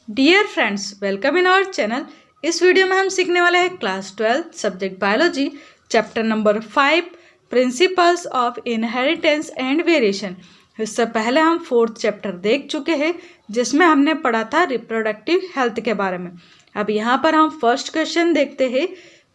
Dear friends, welcome in our channel. इस video में हम सीखने वाले हैं class 12 subject biology chapter number 5 principles of inheritance and variation. इससे पहले हम 4th चैप्टर देख चुके हैं जिसमें हमने पढ़ा था रिप्रोडक्टिव हेल्थ के बारे में। अब यहाँ पर हम फर्स्ट क्वेश्चन देखते हैं।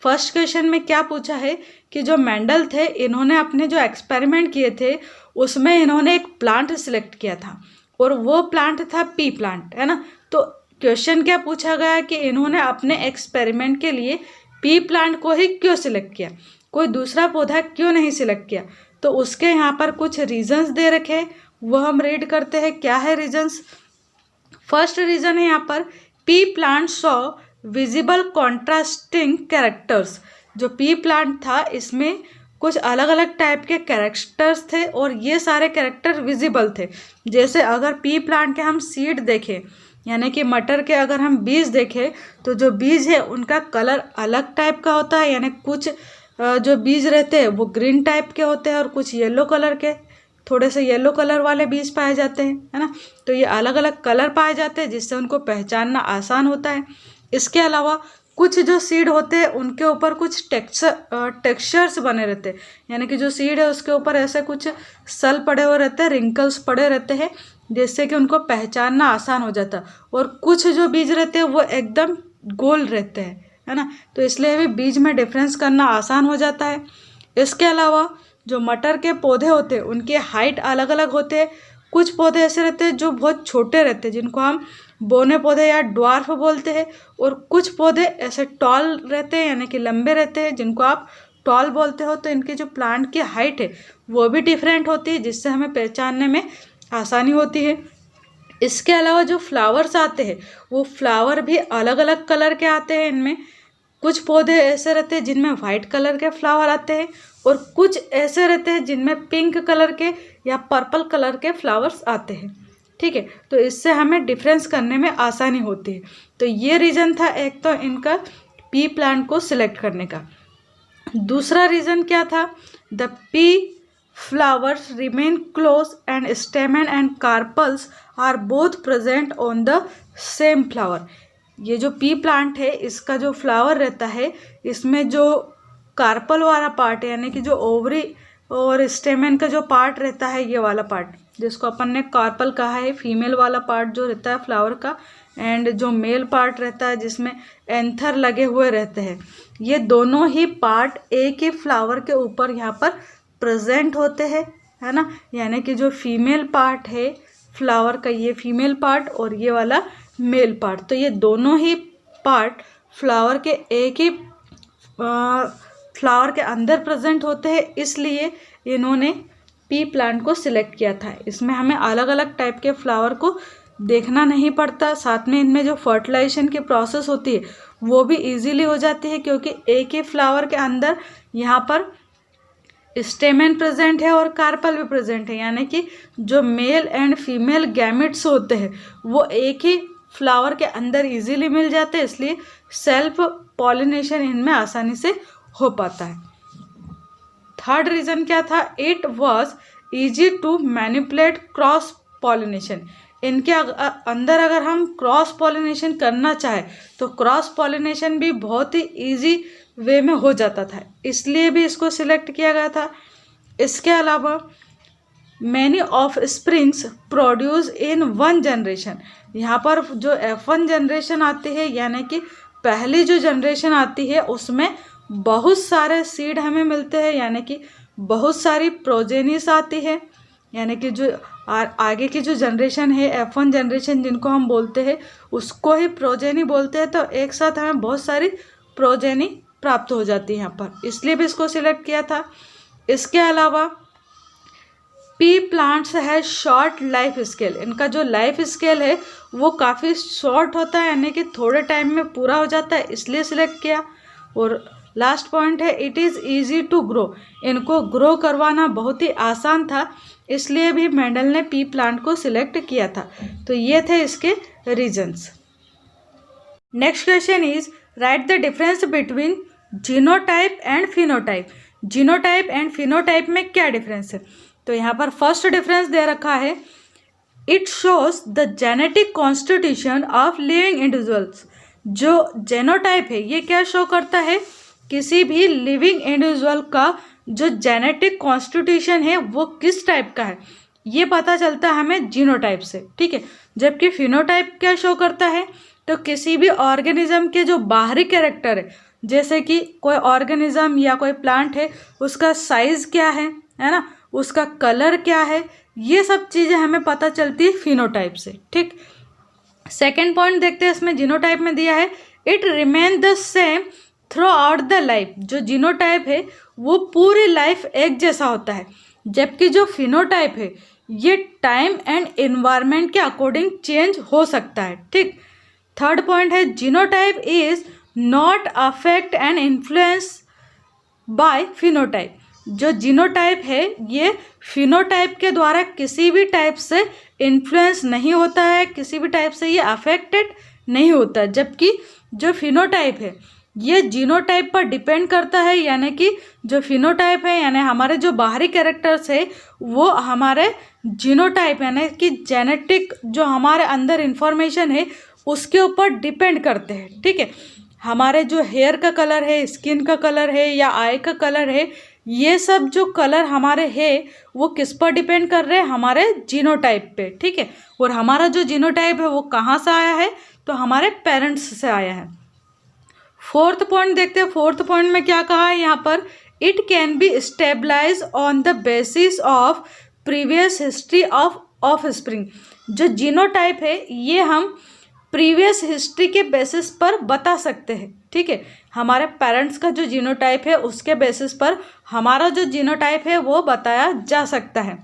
फर्स्ट क्वेश्चन में क्या पूछा है कि जो मेंडल थे, इन्होंने अपने जो एक्सपेरिमेंट किए थे उसमें इन्होंने एक प्लांट सिलेक्ट किया था और वो प्लांट था पी प्लांट, है ना। तो क्वेश्चन क्या पूछा गया कि इन्होंने अपने एक्सपेरिमेंट के लिए पी प्लांट को ही क्यों सिलेक्ट किया, कोई दूसरा पौधा क्यों नहीं सिलेक्ट किया। तो उसके यहाँ पर कुछ रीजंस दे रखे हैं, वो हम रीड करते हैं। क्या है रीजंस? फर्स्ट रीजन है यहाँ पर P plant saw visible contrasting characters. जो पी प्लांट था इसमें कुछ अलग अलग टाइप के कैरेक्टर्स थे और ये सारे कैरेक्टर विजिबल थे। जैसे अगर पी प्लांट के हम सीड देखें, यानी कि मटर के अगर हम बीज देखें, तो जो बीज है उनका कलर अलग टाइप का होता है, यानी कुछ जो बीज रहते हैं वो ग्रीन टाइप के होते हैं और कुछ येलो कलर के, थोड़े से येलो कलर वाले बीज पाए जाते हैं, है ना। तो ये अलग अलग कलर पाए जाते हैं जिससे उनको पहचानना आसान होता है। इसके अलावा कुछ जो सीड होते हैं उनके ऊपर कुछ टेक्सचर्स बने रहते हैं, यानी कि जो सीड है उसके ऊपर ऐसे कुछ सल पड़े हुए रहते हैं, रिंकल्स पड़े रहते हैं, जिससे कि उनको पहचानना आसान हो जाता है। और कुछ जो बीज रहते हैं वो एकदम गोल रहते हैं, है ना। तो इसलिए भी बीज में डिफरेंस करना आसान हो जाता है। इसके अलावा जो मटर के पौधे होते हैं उनके हाइट अलग अलग होते हैं। कुछ पौधे ऐसे रहते हैं जो बहुत छोटे रहते हैं, जिनको हम बोने पौधे या ड्वार्फ बोलते हैं, और कुछ पौधे ऐसे टॉल रहते हैं, यानी कि लंबे रहते हैं, जिनको आप टॉल बोलते हो। तो इनकी जो प्लांट की हाइट है वो भी डिफरेंट होती है, जिससे हमें पहचानने में आसानी होती है। इसके अलावा जो फ्लावर्स आते हैं वो फ्लावर भी अलग अलग कलर के आते हैं। इनमें कुछ पौधे ऐसे रहते हैं जिनमें वाइट कलर के फ्लावर आते हैं और कुछ ऐसे रहते हैं जिनमें पिंक कलर के या पर्पल कलर के फ्लावर्स आते हैं, ठीक है। तो इससे हमें डिफरेंस करने में आसानी होती है। तो ये रीज़न था एक तो इनका पी प्लांट को सिलेक्ट करने का। दूसरा रीज़न क्या था? The P flowers remain close and stamen and carpels are both present on the same flower। ये जो पी प्लांट है इसका जो फ्लावर रहता है इसमें जो कार्पल वाला पार्ट है, यानी कि जो ओवरी और स्टेमेन का जो पार्ट रहता है, ये वाला पार्ट जिसको अपन ने कार्पल कहा है, फीमेल वाला पार्ट जो रहता है फ्लावर का, एंड जो मेल पार्ट रहता है जिसमें एंथर लगे हुए रहते हैं, ये दोनों ही पार्ट एक ही फ्लावर के ऊपर यहाँ पर प्रेजेंट होते हैं, है ना। यानी कि जो फीमेल पार्ट है फ्लावर का, ये फीमेल पार्ट और ये वाला मेल पार्ट, तो ये दोनों ही पार्ट फ्लावर के एक ही फ्लावर के अंदर प्रेजेंट होते हैं। इसलिए इन्होंने पी प्लांट को सिलेक्ट किया था। इसमें हमें अलग अलग टाइप के फ्लावर को देखना नहीं पड़ता, साथ में इनमें जो फर्टिलाइजेशन की प्रोसेस होती है वो भी इजीली हो जाती है, क्योंकि एक ही फ्लावर के अंदर यहाँ पर स्टेमेन प्रेजेंट है और कार्पल भी प्रेजेंट है, यानी कि जो मेल एंड फीमेल गैमेट्स होते हैं वो एक ही फ्लावर के अंदर इजीली मिल जाते हैं, इसलिए सेल्फ पॉलिनेशन इनमें आसानी से हो पाता है। थर्ड रीज़न क्या था? It was easy to manipulate cross pollination. इनके अंदर अगर हम क्रॉस पॉलिनेशन करना चाहे तो क्रॉस पॉलिनेशन भी बहुत ही ईजी वे में हो जाता था, इसलिए भी इसको सिलेक्ट किया गया था। इसके अलावा many of springs produce in one generation. यहाँ पर जो F1 जनरेशन आती है, यानी कि पहली जो जनरेशन आती है उसमें बहुत सारे सीड हमें मिलते हैं, यानी कि बहुत सारी प्रोजेनिस आती है, यानी कि जो आगे की जो जनरेशन है F1 जनरेशन जिनको हम बोलते हैं उसको ही प्रोजेनी बोलते हैं। तो एक साथ हमें बहुत सारी प्रोजेनी प्राप्त हो जाती है यहाँ पर, इसलिए भी इसको सिलेक्ट किया था। इसके अलावा पी प्लांट्स है शॉर्ट लाइफ स्केल। इनका जो लाइफ स्केल है वो काफ़ी शॉर्ट होता है, यानी कि थोड़े टाइम में पूरा हो जाता है, इसलिए सिलेक्ट किया। और लास्ट पॉइंट है it is easy to grow. इनको ग्रो करवाना बहुत ही आसान था, इसलिए भी मेंडल ने पी प्लांट को सिलेक्ट किया था। तो ये थे इसके reasons. Next question is right the difference between genotype and phenotype. Genotype and phenotype में क्या डिफरेंस है? तो यहाँ पर फर्स्ट डिफरेंस दे रखा है it shows the genetic constitution of living individuals. जो जेनोटाइप है ये क्या शो करता है, किसी भी लिविंग इंडिविजुअल का जो जेनेटिक कॉन्स्टिट्यूशन है वो किस टाइप का है ये पता चलता है हमें जीनोटाइप से, ठीक है। जबकि फिनोटाइप क्या शो करता है, तो किसी भी ऑर्गेनिज्म के जो बाहरी कैरेक्टर है, जैसे कि कोई ऑर्गेनिज्म या कोई प्लांट है उसका साइज क्या है ना, उसका कलर क्या है, ये सब चीज़ें हमें पता चलती है फिनोटाइप से, ठीक। सेकेंड पॉइंट देखते हैं, इसमें जीनोटाइप में दिया है it remain the same through out the life. जो जीनोटाइप है वो पूरी लाइफ एक जैसा होता है, जबकि जो फिनोटाइप है ये टाइम एंड एनवायरनमेंट के अकॉर्डिंग चेंज हो सकता है, ठीक। थर्ड पॉइंट है genotype is not affect and influence by phenotype. जो जीनोटाइप है ये फिनोटाइप के द्वारा किसी भी टाइप से इन्फ्लुएंस नहीं होता है, किसी भी टाइप से ये अफेक्टेड नहीं होता। जबकि जो फिनोटाइप है ये जीनोटाइप पर डिपेंड करता है, यानी कि जो फिनोटाइप है यानी हमारे जो बाहरी कैरेक्टर्स है वो हमारे जीनोटाइप यानी कि जेनेटिक जो हमारे अंदर इंफॉर्मेशन है उसके ऊपर डिपेंड करते हैं, ठीक है। हमारे जो हेयर का कलर है, स्किन का कलर है या आई का कलर है, ये सब जो कलर हमारे है वो किस पर डिपेंड कर रहे हैं, हमारे जीनोटाइप पे, ठीक है। और हमारा जो जीनोटाइप है वो कहाँ से आया है, तो हमारे पेरेंट्स से आया है। फोर्थ पॉइंट देखते हैं, फोर्थ पॉइंट में क्या कहा है यहाँ पर, it can be stabilize on the basis of previous history of offspring. जो जीनोटाइप है ये हम प्रीवियस हिस्ट्री के बेसिस पर बता सकते हैं, ठीक है। हमारे पेरेंट्स का जो जीनोटाइप है उसके बेसिस पर हमारा जो जीनोटाइप है वो बताया जा सकता है,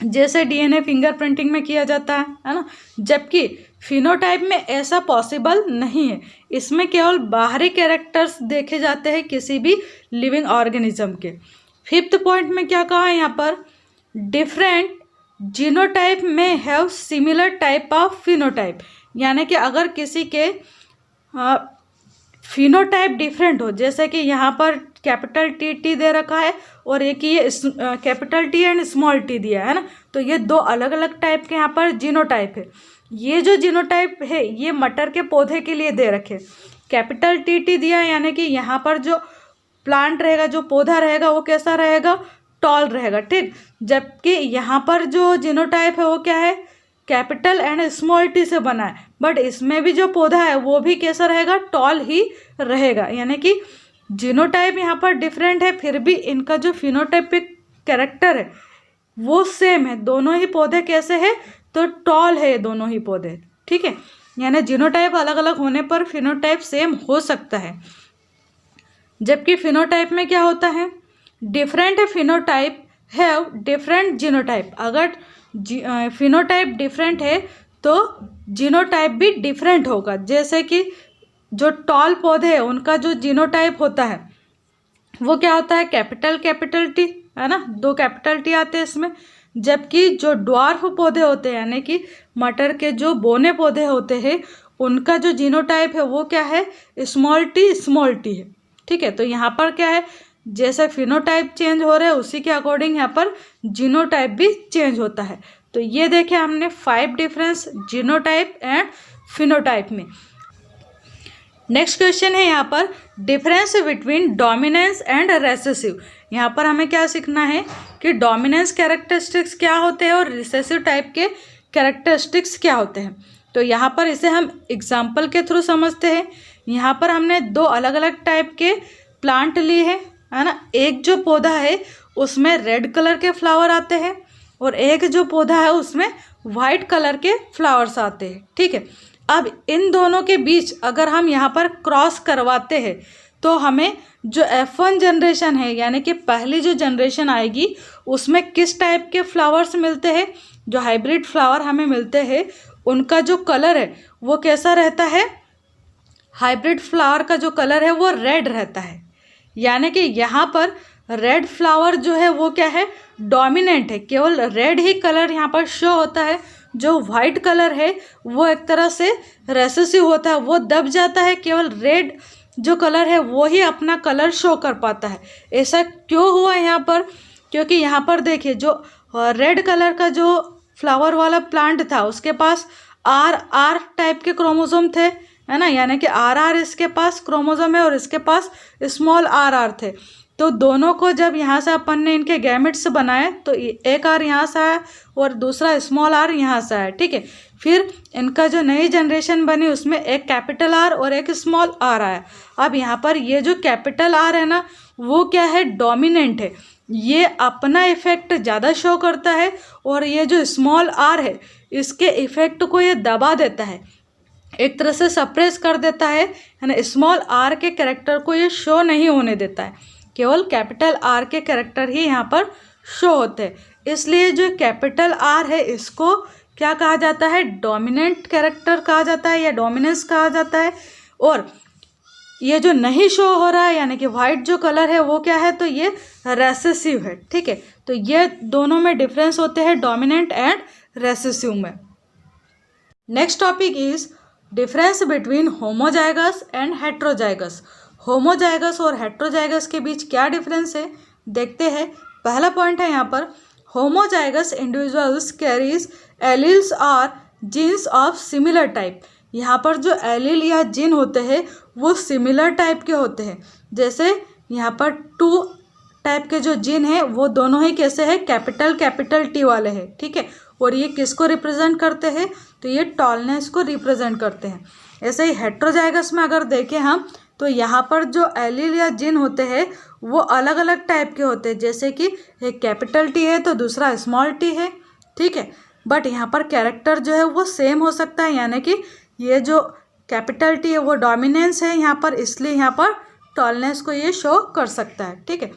जैसे डीएनए फिंगरप्रिंटिंग में किया जाता है ना। जबकि फिनोटाइप में ऐसा पॉसिबल नहीं है, इसमें केवल बाहरी कैरेक्टर्स देखे जाते हैं किसी भी लिविंग ऑर्गेनिज्म के। फिफ्थ पॉइंट में क्या कहा है यहाँ पर, डिफरेंट जीनोटाइप में have similar type of phenotype. यानी कि अगर किसी के फिनोटाइप डिफरेंट हो, जैसे कि यहाँ पर कैपिटल टी दे रखा है और एक ये capital T and small T दिया है ना, तो ये दो अलग अलग टाइप के यहाँ पर जीनोटाइप है। ये जो जीनोटाइप है ये मटर के पौधे के लिए दे रखे, कैपिटल टी दिया है यानी कि यहाँ पर जो प्लांट रहेगा, जो पौधा रहेगा वो कैसा रहेगा, टॉल रहेगा, ठीक। जबकि यहाँ पर जो जीनोटाइप है वो क्या है, कैपिटल एंड स्मॉल टी से बना है, बट इसमें भी जो पौधा है वो भी कैसा रहेगा, टॉल ही रहेगा। यानी कि जीनोटाइप यहाँ पर डिफरेंट है, फिर भी इनका जो फिनोटाइपिक कैरेक्टर है वो सेम है। दोनों ही पौधे कैसे हैं, तो टॉल है दोनों ही पौधे, ठीक है। यानी जीनोटाइप अलग अलग होने पर फिनोटाइप सेम हो सकता है। जबकि फिनोटाइप में क्या होता है, different phenotype have different genotype. अगर फिनोटाइप डिफरेंट है तो जीनोटाइप भी डिफरेंट होगा। जैसे कि जो टॉल पौधे हैं उनका जो जीनोटाइप होता है वो क्या होता है, कैपिटल टी है ना, दो कैपिटल टी आते हैं इसमें। जबकि जो ड्वार्फ पौधे होते हैं यानी कि मटर के जो बोने पौधे होते हैं उनका जो जीनोटाइप है वो क्या है, स्मॉल टी है, ठीक है। तो यहाँ पर क्या है, जैसे फिनोटाइप चेंज हो रहे हैं उसी के अकॉर्डिंग यहाँ पर जीनोटाइप भी चेंज होता है। तो ये देखे हमने 5 डिफरेंस जीनोटाइप एंड फिनोटाइप में। नेक्स्ट क्वेश्चन है यहाँ पर, difference between dominance and recessive. यहाँ पर हमें क्या सीखना है कि डोमिनेंस कैरेक्टरिस्टिक्स क्या होते हैं और रिसेसिव टाइप के कैरेक्टरिस्टिक्स क्या होते हैं। तो यहाँ पर इसे हम एग्जाम्पल के थ्रू समझते हैं। यहाँ पर हमने दो अलग अलग टाइप के प्लांट लिए हैं, है ना। एक जो पौधा है उसमें रेड कलर के फ्लावर आते हैं और एक जो पौधा है उसमें वाइट कलर के फ्लावर्स आते हैं, ठीक है। अब इन दोनों के बीच अगर हम यहाँ पर क्रॉस करवाते हैं तो हमें जो F1 जनरेशन है यानी कि पहली जो जनरेशन आएगी उसमें किस टाइप के फ्लावर्स मिलते हैं, जो हाइब्रिड फ्लावर हमें मिलते हैं उनका जो कलर है वो कैसा रहता है, हाइब्रिड फ्लावर का जो कलर है वो रेड रहता है। यानी कि यहाँ पर रेड फ्लावर जो है वो क्या है, डोमिनेंट है, केवल रेड ही कलर यहाँ पर शो होता है। जो वाइट कलर है वो एक तरह से रेसेसिव होता है, वो दब जाता है, केवल रेड जो कलर है वो ही अपना कलर शो कर पाता है। ऐसा क्यों हुआ यहाँ पर, क्योंकि यहाँ पर देखिए जो रेड कलर का जो फ्लावर वाला प्लांट था उसके पास आर टाइप के क्रोमोसोम थे, है ना, यानी कि आर इसके पास क्रोमोसोम है और इसके पास स्मॉल आर थे। तो दोनों को जब यहाँ से अपन ने इनके गैमेट्स बनाए तो एक आर यहाँ से आया और दूसरा स्मॉल आर यहाँ से आया, ठीक है। फिर इनका जो नई जनरेशन बनी उसमें एक कैपिटल आर और एक स्मॉल आर आया। अब यहाँ पर ये जो कैपिटल आर है ना वो क्या है, डोमिनेंट है, ये अपना इफेक्ट ज़्यादा शो करता है और ये जो स्मॉल आर है इसके इफेक्ट को ये दबा देता है, एक तरह से सप्रेस कर देता है ना। स्मॉल आर के कैरेक्टर को ये शो नहीं होने देता है, केवल कैपिटल आर के कैरेक्टर ही यहाँ पर शो होते हैं। इसलिए जो कैपिटल आर है इसको क्या कहा जाता है, डोमिनेंट कैरेक्टर कहा जाता है या डोमिनेंस कहा जाता है। और ये जो नहीं शो हो रहा है यानी कि वाइट जो कलर है वो क्या है, तो ये रेसेसिव है, ठीक है। तो ये दोनों में डिफरेंस होते हैं, डोमिनेंट एंड रेसेसिव में। Next topic is difference between homozygous and heterozygous. Homozygous और हेट्रोजाइगस के बीच क्या डिफरेंस है देखते हैं। पहला पॉइंट है यहाँ पर, होमोजाइगस इंडिविजुअल्स कैरीज एलील्स और जीन्स ऑफ सिमिलर टाइप। यहाँ पर जो एलील या जीन होते हैं वो सिमिलर टाइप के होते हैं। जैसे यहाँ पर 2 टाइप के जो जीन हैं वो दोनों ही कैसे हैं, कैपिटल टी वाले हैं, ठीक है। और ये किसको रिप्रेजेंट करते हैं, तो ये टॉलनेस को रिप्रेजेंट करते हैं। ऐसे ही हेट्रोजाइगस में अगर देखें हम तो यहाँ पर जो एलील या जीन होते हैं वो अलग अलग टाइप के होते हैं, जैसे कि एक कैपिटल टी है तो दूसरा स्मॉल टी है, ठीक है। बट यहाँ पर कैरेक्टर जो है वो सेम हो सकता है, यानी कि ये जो कैपिटल टी है वो डोमिनेंस है यहाँ पर, इसलिए यहाँ पर टॉलनेस को ये शो कर सकता है, ठीक है।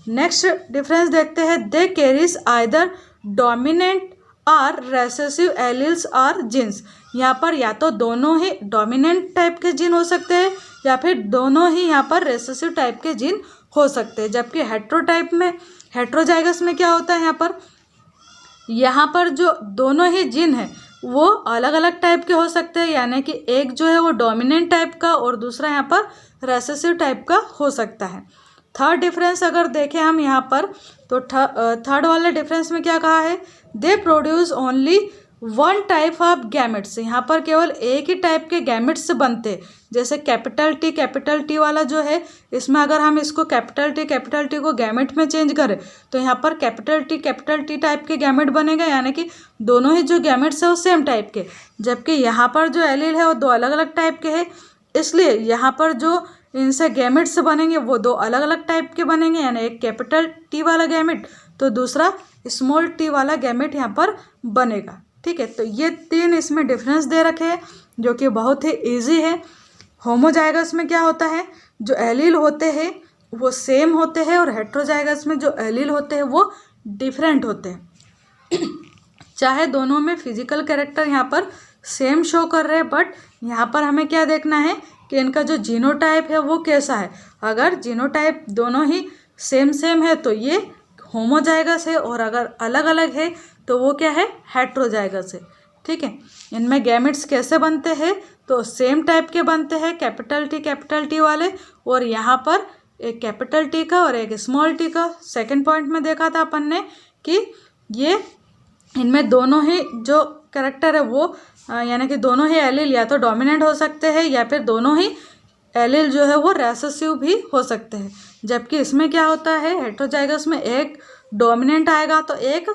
नेक्स्ट डिफरेंस देखते हैं, they carries either dominant or recessive alleles और जीन्स। यहाँ पर या तो दोनों ही डोमिनेंट टाइप के जीन हो सकते हैं या फिर दोनों ही यहाँ पर रेसेसिव टाइप के जीन हो सकते हैं। जबकि हेट्रोजाइगस में क्या होता है, यहाँ पर जो दोनों ही जीन हैं वो अलग अलग टाइप के हो सकते हैं, यानी कि एक जो है वो डोमिनेंट टाइप का और दूसरा यहाँ पर रेसेसिव टाइप का हो सकता है। थर्ड डिफरेंस अगर देखें हम यहाँ पर तो थर्ड वाले डिफरेंस में क्या कहा है, they produce only 1 type of gametes. यहाँ पर केवल एक ही टाइप के गैमेट्स बनते हैं। जैसे कैपिटल टी वाला जो है इसमें अगर हम इसको कैपिटल टी को गैमेट में चेंज करें तो यहाँ पर कैपिटल टी टाइप के गैमेट बनेगा, यानी कि दोनों ही जो गैमेट्स है वो सेम टाइप के। जबकि यहाँ पर जो एलील है वो 2 अलग अलग टाइप के हैं, इसलिए यहाँ पर जो इनसे गैमेट्स बनेंगे वो 2 अलग अलग टाइप के बनेंगे, यानी एक कैपिटल टी वाला गैमेट तो दूसरा स्मॉल टी वाला गैमेट यहाँ पर बनेगा, ठीक है। तो ये 3 इसमें डिफरेंस दे रखे हैं जो कि बहुत ही इजी है। होमोजाइगस में क्या होता है, जो एलील होते हैं वो सेम होते हैं और हेट्रोजाइगस में जो एलील होते हैं वो डिफरेंट होते हैं। चाहे दोनों में फिजिकल कैरेक्टर यहाँ पर सेम शो कर रहे हैं, बट यहाँ पर हमें क्या देखना है कि इनका जो जीनोटाइप है वो कैसा है। अगर जीनोटाइप दोनों ही सेम है तो ये होमोजाइगस है, और अगर अलग अलग है तो वो क्या है, हेट्रोजाइगस है, ठीक है। इनमें गैमेट्स कैसे बनते हैं, तो सेम टाइप के बनते हैं, कैपिटल टी वाले, और यहाँ पर एक कैपिटल टी का और एक स्मॉल टी का। सेकंड पॉइंट में देखा था अपन ने कि ये इनमें दोनों ही जो कैरेक्टर है वो यानी कि दोनों ही एलील या तो डोमिनेंट हो सकते हैं या फिर दोनों ही एलील जो है वो रेसेसिव भी हो सकते हैं। जबकि इसमें क्या होता है, हेट्रोजाइगस में एक डोमिनेंट आएगा तो एक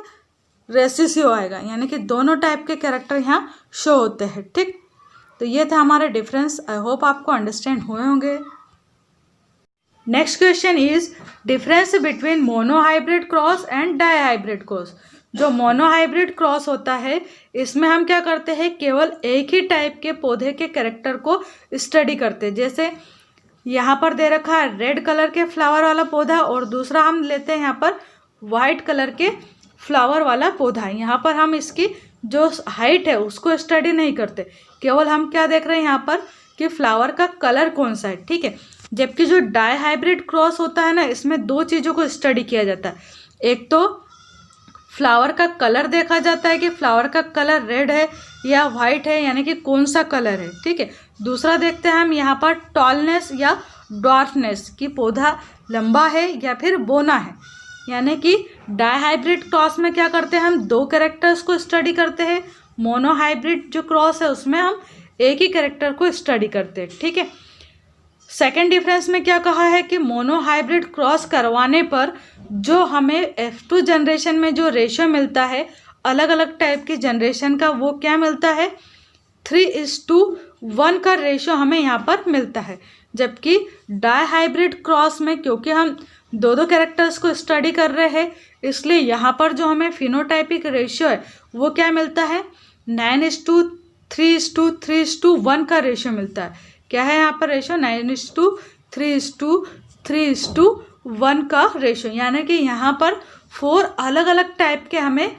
रेसेसिव आएगा, यानी कि दोनों टाइप के कैरेक्टर यहाँ शो होते हैं, ठीक। तो ये था हमारे डिफरेंस। आई होप आपको अंडरस्टैंड हुए होंगे। Next question is difference between monohybrid cross and dihybrid cross. जो मोनोहाइब्रिड क्रॉस होता है इसमें हम क्या करते हैं, केवल एक ही टाइप के पौधे के कैरेक्टर को स्टडी करते हैं। जैसे यहाँ पर दे रखा है रेड कलर के फ्लावर वाला पौधा और दूसरा हम लेते हैं यहाँ पर वाइट कलर के फ्लावर वाला पौधा। यहाँ पर हम इसकी जो हाइट है उसको स्टडी नहीं करते, केवल हम क्या देख रहे हैं यहाँ पर कि फ्लावर का कलर कौन सा है, ठीक है। जबकि जो डाईहाइब्रिड क्रॉस होता है ना, इसमें 2 चीज़ों को स्टडी किया जाता है। एक तो फ्लावर का कलर देखा जाता है कि फ्लावर का कलर रेड है या वाइट है, यानी कि कौन सा कलर है, ठीक है। दूसरा देखते हैं हम यहाँ पर टॉलनेस या ड्वार्फनेस, कि पौधा लंबा है या फिर बोना है, यानी कि डायहाइब्रिड क्रॉस में क्या करते हैं, हम दो कैरेक्टर्स को स्टडी करते हैं। मोनोहाइब्रिड जो क्रॉस है उसमें हम एक ही कैरेक्टर को स्टडी करते हैं, ठीक है। सेकेंड डिफरेंस में क्या कहा है कि मोनोहाइब्रिड क्रॉस करवाने पर जो हमें F2 जनरेशन में जो रेशियो मिलता है अलग अलग टाइप की जनरेशन का, वो क्या मिलता है, 3:1 का रेशियो हमें यहाँ पर मिलता है। जबकि डायहाइब्रिड क्रॉस में क्योंकि हम दो दो कैरेक्टर्स को स्टडी कर रहे हैं, इसलिए यहाँ पर जो हमें फिनोटाइपिक रेशियो है वो क्या मिलता है, 9:3:3:1 का रेशियो मिलता है। क्या है यहाँ पर रेशियो, 9:3:3:1 का रेशियो, यानी कि यहाँ पर 4 अलग अलग टाइप के हमें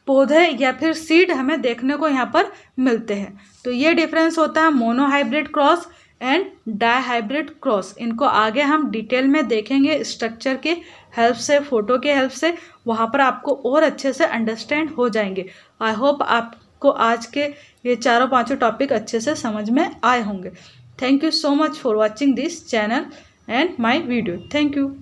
पौधे या फिर सीड हमें देखने को यहाँ पर मिलते हैं। तो ये डिफरेंस होता है monohybrid cross and dihybrid cross. इनको आगे हम डिटेल में देखेंगे स्ट्रक्चर के हेल्प से, फोटो के हेल्प से, वहाँ पर आपको और अच्छे से अंडरस्टैंड हो जाएंगे। आई होप आपको आज के ये चारों पांचों टॉपिक अच्छे से समझ में आए होंगे। Thank you so much for watching this channel and my video. Thank you.